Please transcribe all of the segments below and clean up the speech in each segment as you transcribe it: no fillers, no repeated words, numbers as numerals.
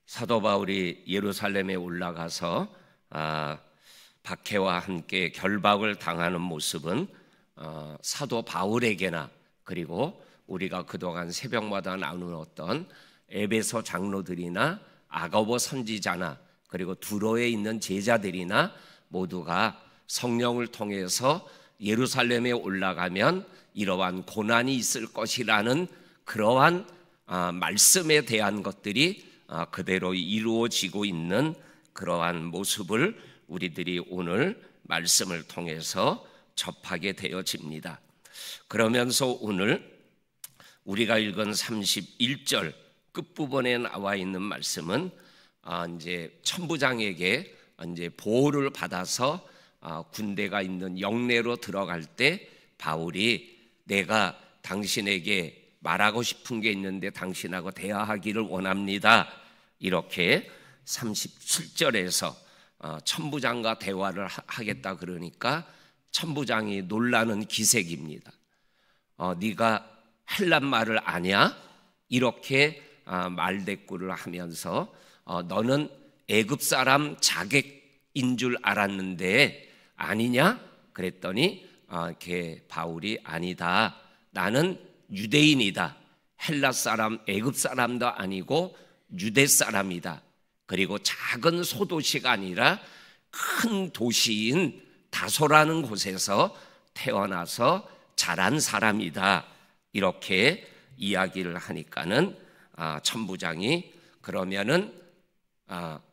사도 바울이 예루살렘에 올라가서 박해와 함께 결박을 당하는 모습은 사도 바울에게나 그리고 우리가 그동안 새벽마다 나누었던 에베소 장로들이나 아가보 선지자나 그리고 두로에 있는 제자들이나 모두가 성령을 통해서 예루살렘에 올라가면 이러한 고난이 있을 것이라는 그러한 말씀에 대한 것들이 그대로 이루어지고 있는 그러한 모습을 우리들이 오늘 말씀을 통해서 접하게 되어집니다. 그러면서 오늘 우리가 읽은 31절 끝부분에 나와 있는 말씀은 이제 천부장에게 이제 보호를 받아서 군대가 있는 영내로 들어갈 때 바울이 내가 당신에게 말하고 싶은 게 있는데 당신하고 대화하기를 원합니다. 이렇게 37절에서 천부장과 대화를 하겠다 그러니까 천부장이 놀라는 기색입니다. 네가 헬란 말을 아냐? 이렇게 말대꾸를 하면서 너는 애굽 사람 자객인 줄 알았는데 아니냐? 그랬더니 바울이 아니다. 나는 유대인이다. 헬라 사람, 애굽 사람도 아니고 유대 사람이다. 그리고 작은 소도시가 아니라 큰 도시인 다소라는 곳에서 태어나서 자란 사람이다. 이렇게 이야기를 하니까는 천부장이 그러면은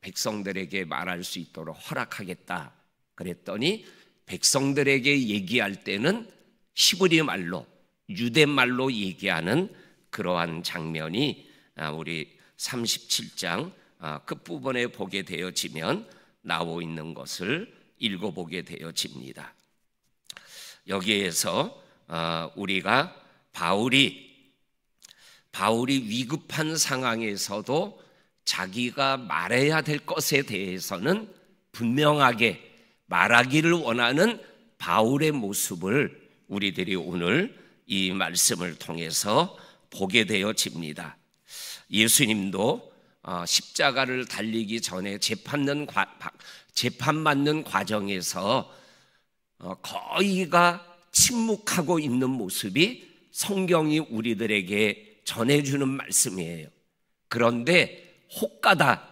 백성들에게 말할 수 있도록 허락하겠다. 그랬더니 백성들에게 얘기할 때는 히브리 말로 유대 말로 얘기하는 그러한 장면이 우리 37장 끝부분에 보게 되어지면 나오고 있는 것을 읽어보게 되어집니다. 여기에서 우리가 바울이 위급한 상황에서도 자기가 말해야 될 것에 대해서는 분명하게 말하기를 원하는 바울의 모습을 우리들이 오늘 이 말씀을 통해서 보게 되어집니다. 예수님도 십자가를 달리기 전에 재판 받는 과정에서 거의가 침묵하고 있는 모습이 성경이 우리들에게 전해주는 말씀이에요. 그런데 혹가다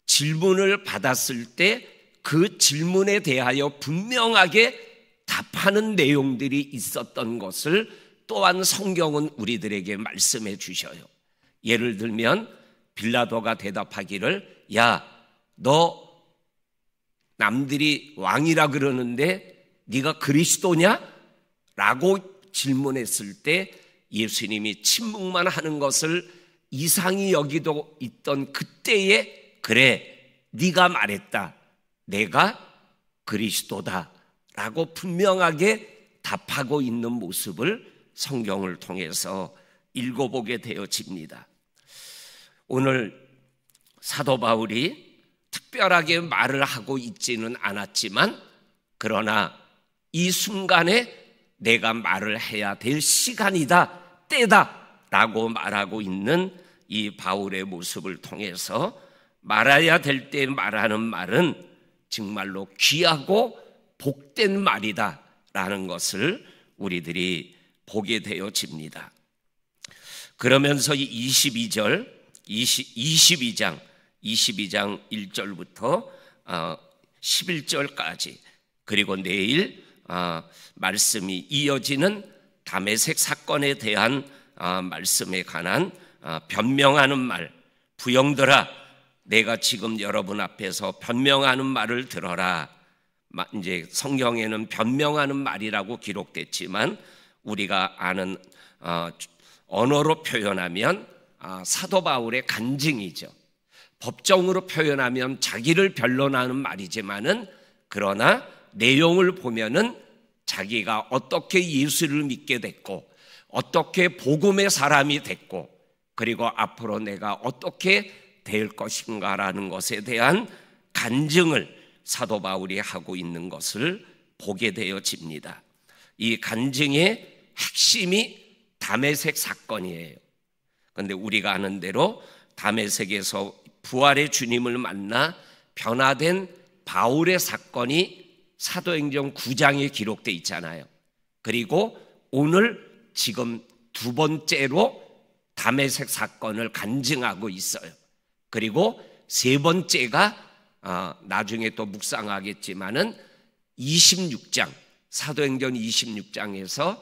질문을 받았을 때 그 질문에 대하여 분명하게 답하는 내용들이 있었던 것을 또한 성경은 우리들에게 말씀해 주셔요. 예를 들면 빌라도가 대답하기를 야, 너 남들이 왕이라 그러는데 네가 그리스도냐? 라고 질문했을 때 예수님이 침묵만 하는 것을 이상히 여기도 있던 그때에 그래, 네가 말했다. 내가 그리스도다. 라고 분명하게 답하고 있는 모습을 성경을 통해서 읽어보게 되어집니다. 오늘 사도 바울이 특별하게 말을 하고 있지는 않았지만 그러나 이 순간에 내가 말을 해야 될 시간이다, 때다 라고 말하고 있는 이 바울의 모습을 통해서 말해야 될 때 말하는 말은 정말로 귀하고 복된 말이다 라는 것을 우리들이 보게 되어집니다. 그러면서 22장 1절부터 11절까지 그리고 내일 말씀이 이어지는 다메섹 사건에 대한 말씀에 관한 변명하는 말, 부형들아 내가 지금 여러분 앞에서 변명하는 말을 들어라. 이제 성경에는 변명하는 말이라고 기록됐지만 우리가 아는 언어로 표현하면 사도 바울의 간증이죠. 법정으로 표현하면 자기를 변론하는 말이지만은 그러나 내용을 보면은 자기가 어떻게 예수를 믿게 됐고 어떻게 복음의 사람이 됐고 그리고 앞으로 내가 어떻게 될 것인가라는 것에 대한 간증을 사도 바울이 하고 있는 것을 보게 되어집니다. 이 간증의 핵심이 다메섹 사건이에요. 그런데 우리가 아는 대로 다메섹에서 부활의 주님을 만나 변화된 바울의 사건이 사도행전 9장에 기록되어 있잖아요. 그리고 오늘 지금 두 번째로 다메섹 사건을 간증하고 있어요. 그리고 세 번째가 나중에 또 묵상하겠지만은 26장, 사도행전 26장에서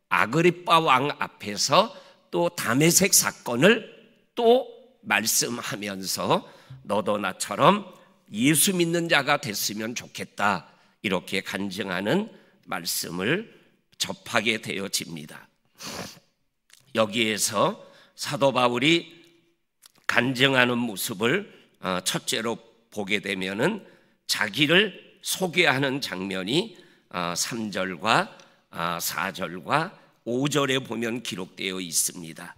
아그리빠 왕 앞에서 또 다메섹 사건을 또 말씀하면서 너도 나처럼 예수 믿는 자가 됐으면 좋겠다, 이렇게 간증하는 말씀을 접하게 되어집니다. 여기에서 사도 바울이 간증하는 모습을 첫째로 보게 되면은 자기를 소개하는 장면이 3절과 4절과 5절에 보면 기록되어 있습니다.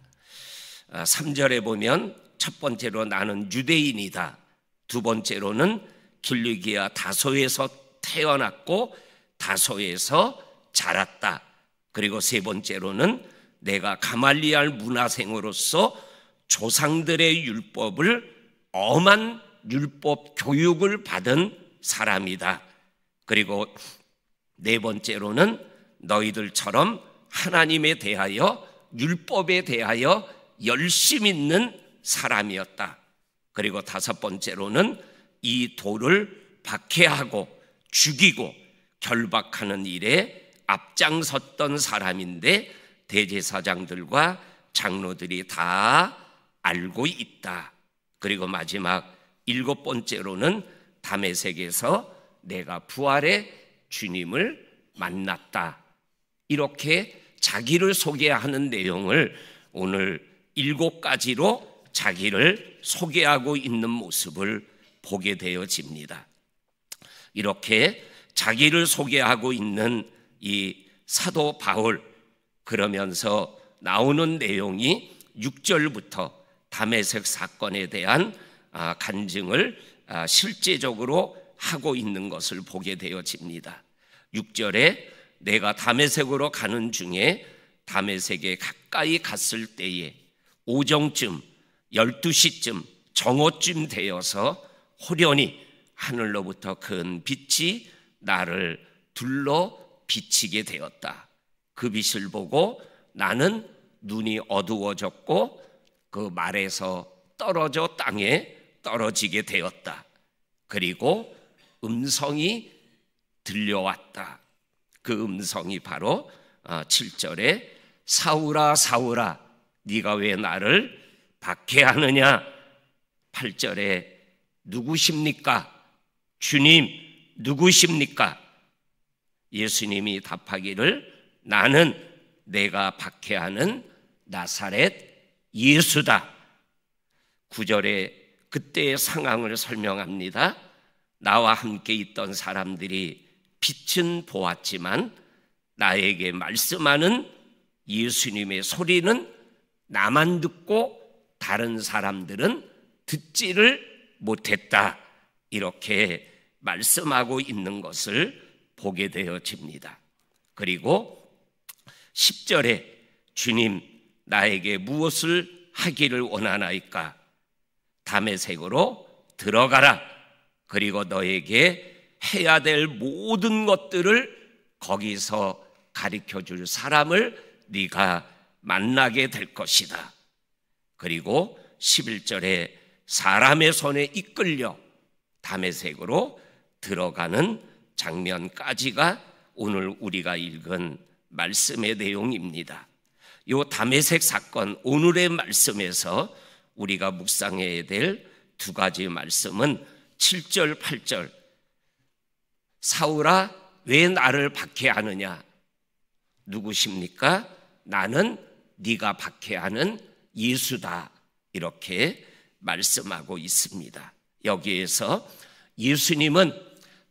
3절에 보면 첫 번째로 나는 유대인이다, 두 번째로는 길리기아 다소에서 태어났고 다소에서 자랐다, 그리고 세 번째로는 내가 가말리알 문화생으로서 조상들의 율법을 엄한 율법 교육을 받은 사람이다, 그리고 네 번째로는 너희들처럼 하나님에 대하여 율법에 대하여 열심 있는 사람이었다, 그리고 다섯 번째로는 이 돌을 박해하고 죽이고 결박하는 일에 앞장섰던 사람인데 대제사장들과 장로들이 다 알고 있다. 그리고 마지막 일곱 번째로는 다메섹에서 내가 부활의 주님을 만났다, 이렇게 자기를 소개하는 내용을 오늘 7가지로 자기를 소개하고 있는 모습을 보게 되어집니다. 이렇게 자기를 소개하고 있는 이 사도 바울, 그러면서 나오는 내용이 6절부터 다메섹 사건에 대한 간증을 실제적으로 하고 있는 것을 보게 되어집니다. 6절에 내가 다메섹으로 가는 중에 다메섹에 가까이 갔을 때에 오정쯤 12시쯤 정오쯤 되어서 호련히 하늘로부터 큰 빛이 나를 둘러 비치게 되었다. 그 빛을 보고 나는 눈이 어두워졌고 그 말에서 떨어져 땅에 떨어지게 되었다. 그리고 음성이 들려왔다. 그 음성이 바로 7절에 사울아 사울아 네가 왜 나를 박해하느냐, 8절에 누구십니까? 주님 누구십니까? 예수님이 답하기를 나는 내가 박해하는 나사렛 예수다. 9절에 그때의 상황을 설명합니다. 나와 함께 있던 사람들이 빛은 보았지만 나에게 말씀하는 예수님의 소리는 나만 듣고 다른 사람들은 듣지를 못했다, 이렇게 말씀하고 있는 것을 보게 되어집니다. 그리고 10절에 주님 나에게 무엇을 하기를 원하나이까? 다메섹으로 들어가라. 그리고 너에게 해야 될 모든 것들을 거기서 가르쳐줄 사람을 네가 만나게 될 것이다. 그리고 11절에 사람의 손에 이끌려 다메섹으로 들어가는 장면까지가 오늘 우리가 읽은 말씀의 내용입니다. 이 다메섹 사건, 오늘의 말씀에서 우리가 묵상해야 될 두 가지 말씀은 7절, 8절 사울아 왜 나를 박해하느냐, 누구십니까? 나는 네가 박해하는 예수다, 이렇게 말씀하고 있습니다. 여기에서 예수님은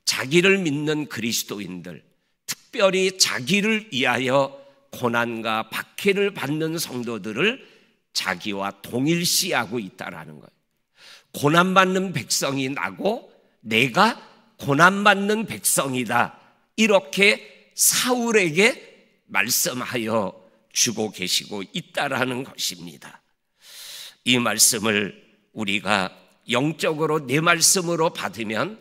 자기를 믿는 그리스도인들, 특별히 자기를 위하여 고난과 박해를 받는 성도들을 자기와 동일시하고 있다라는 거예요. 고난받는 백성이 나고 내가 고난받는 백성이다, 이렇게 사울에게 말씀하여 주고 계시고 있다라는 것입니다. 이 말씀을 우리가 영적으로 내 말씀으로 받으면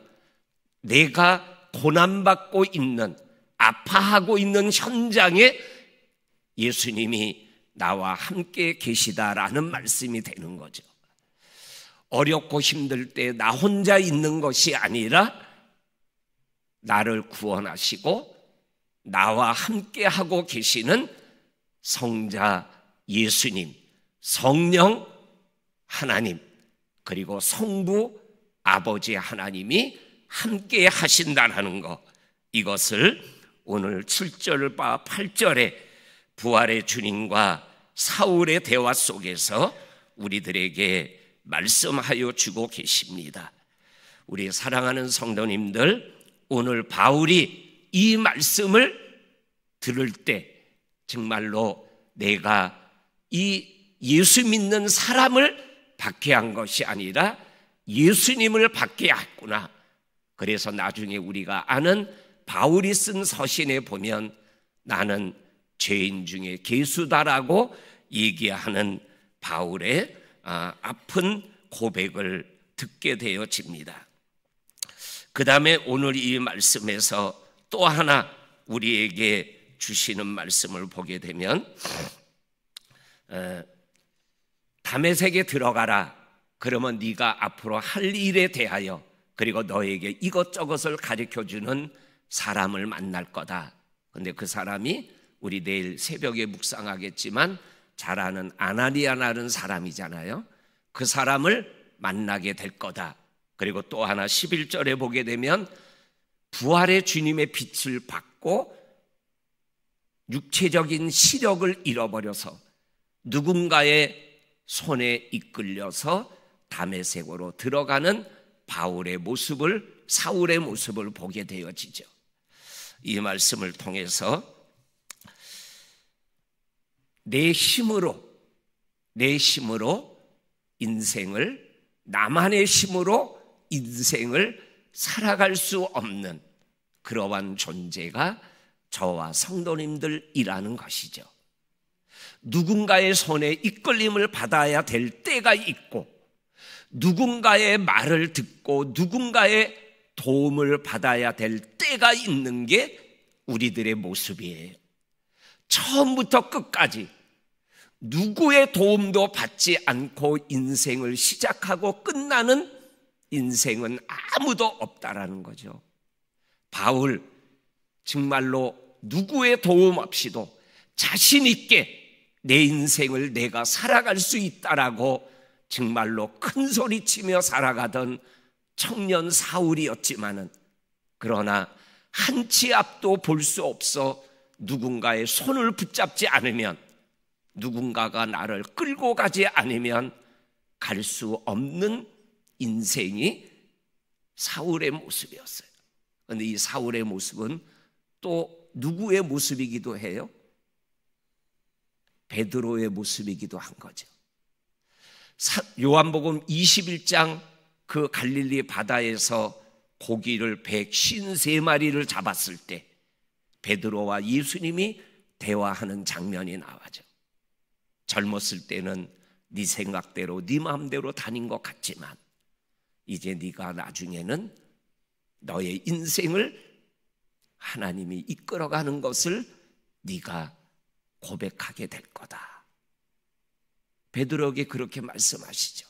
내가 고난받고 있는, 아파하고 있는 현장에 예수님이 나와 함께 계시다라는 말씀이 되는 거죠. 어렵고 힘들 때 나 혼자 있는 것이 아니라 나를 구원하시고 나와 함께 하고 계시는 성자 예수님, 성령 하나님, 그리고 성부 아버지 하나님이 함께 하신다는 것, 이것을 오늘 7절과 8절에 부활의 주님과 사울의 대화 속에서 우리들에게 말씀하여 주고 계십니다. 우리 사랑하는 성도님들, 오늘 바울이 이 말씀을 들을 때 정말로 내가 이 예수 믿는 사람을 박해한 것이 아니라 예수님을 박해했구나. 그래서 나중에 우리가 아는 바울이 쓴 서신에 보면 나는 죄인 중에 괴수다라고 얘기하는 바울의 아픈 고백을 듣게 되어집니다. 그 다음에 오늘 이 말씀에서 또 하나 우리에게 주시는 말씀을 보게 되면 다메섹에 들어가라. 그러면 네가 앞으로 할 일에 대하여 그리고 너에게 이것저것을 가르쳐주는 사람을 만날 거다. 근데 그 사람이 우리 내일 새벽에 묵상하겠지만 잘 아는 아나니아라는 사람이잖아요. 그 사람을 만나게 될 거다. 그리고 또 하나 11절에 보게 되면 부활의 주님의 빛을 받고 육체적인 시력을 잃어버려서 누군가의 손에 이끌려서 다메섹으로 들어가는 바울의 모습을, 사울의 모습을 보게 되어지죠. 이 말씀을 통해서 내 힘으로 인생을, 나만의 힘으로 인생을 살아갈 수 없는 그러한 존재가 저와 성도님들이라는 것이죠. 누군가의 손에 이끌림을 받아야 될 때가 있고, 누군가의 말을 듣고 누군가의 도움을 받아야 될 때가 있는 게 우리들의 모습이에요. 처음부터 끝까지 누구의 도움도 받지 않고 인생을 시작하고 끝나는 인생은 아무도 없다라는 거죠. 바울, 정말로 누구의 도움 없이도 자신 있게 내 인생을 내가 살아갈 수 있다라고 정말로 큰 소리치며 살아가던 청년 사울이었지만은, 그러나 한 치 앞도 볼 수 없어 누군가의 손을 붙잡지 않으면, 누군가가 나를 끌고 가지 않으면 갈 수 없는 인생이 사울의 모습이었어요. 그런데 이 사울의 모습은 또 누구의 모습이기도 해요? 베드로의 모습이기도 한 거죠. 요한복음 21장 그 갈릴리 바다에서 고기를 153마리를 잡았을 때 베드로와 예수님이 대화하는 장면이 나와죠. 젊었을 때는 네 생각대로 네 마음대로 다닌 것 같지만 이제 네가 나중에는 너의 인생을 하나님이 이끌어가는 것을 네가 고백하게 될 거다. 베드로에게 그렇게 말씀하시죠.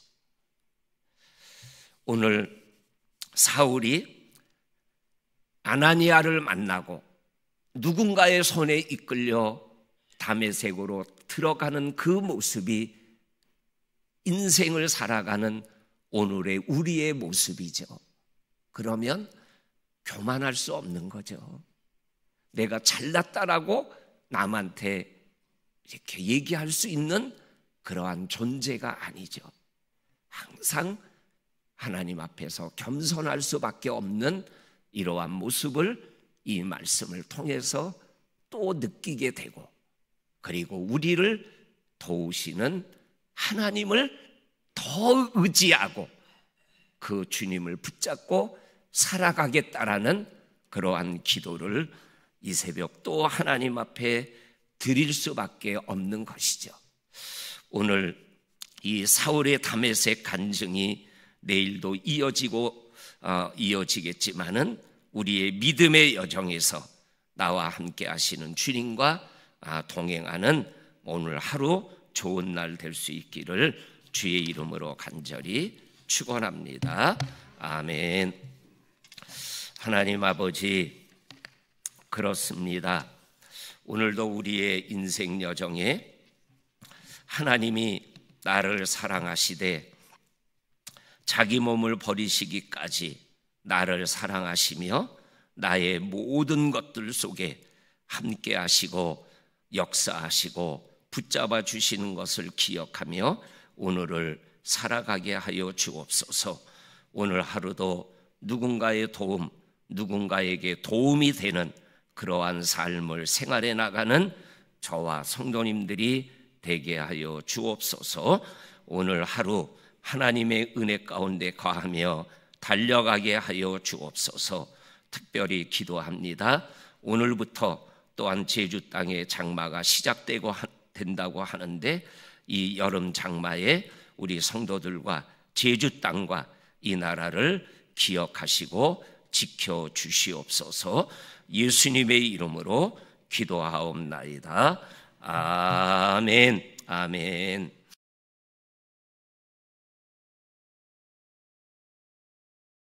오늘 사울이 아나니아를 만나고 누군가의 손에 이끌려 다메섹으로 들어가는 그 모습이 인생을 살아가는 오늘의 우리의 모습이죠. 그러면 교만할 수 없는 거죠. 내가 잘났다라고 남한테 이렇게 얘기할 수 있는 그러한 존재가 아니죠. 항상 하나님 앞에서 겸손할 수밖에 없는 이러한 모습을 이 말씀을 통해서 또 느끼게 되고, 그리고 우리를 도우시는 하나님을 더 의지하고 그 주님을 붙잡고 살아가겠다라는 그러한 기도를 이 새벽 또 하나님 앞에 드릴 수밖에 없는 것이죠. 오늘 이 사울의 다메섹 간증이 내일도 이어지겠지만은 우리의 믿음의 여정에서 나와 함께 하시는 주님과 동행하는 오늘 하루 좋은 날 될 수 있기를 주의 이름으로 간절히 축원합니다. 아멘. 하나님 아버지, 그렇습니다. 오늘도 우리의 인생 여정에 하나님이 나를 사랑하시되 자기 몸을 버리시기까지 나를 사랑하시며 나의 모든 것들 속에 함께 하시고 역사하시고 붙잡아 주시는 것을 기억하며 오늘을 살아가게 하여 주옵소서. 오늘 하루도 누군가의 도움, 누군가에게 도움이 되는 그러한 삶을 생활해 나가는 저와 성도님들이 되게 하여 주옵소서. 오늘 하루 하나님의 은혜 가운데 거하며 달려가게 하여 주옵소서. 특별히 기도합니다. 오늘부터 또한 제주 땅의 장마가 된다고 하는데 이 여름 장마에 우리 성도들과 제주 땅과 이 나라를 기억하시고 지켜주시옵소서. 예수님의 이름으로 기도하옵나이다. 아멘. 아멘.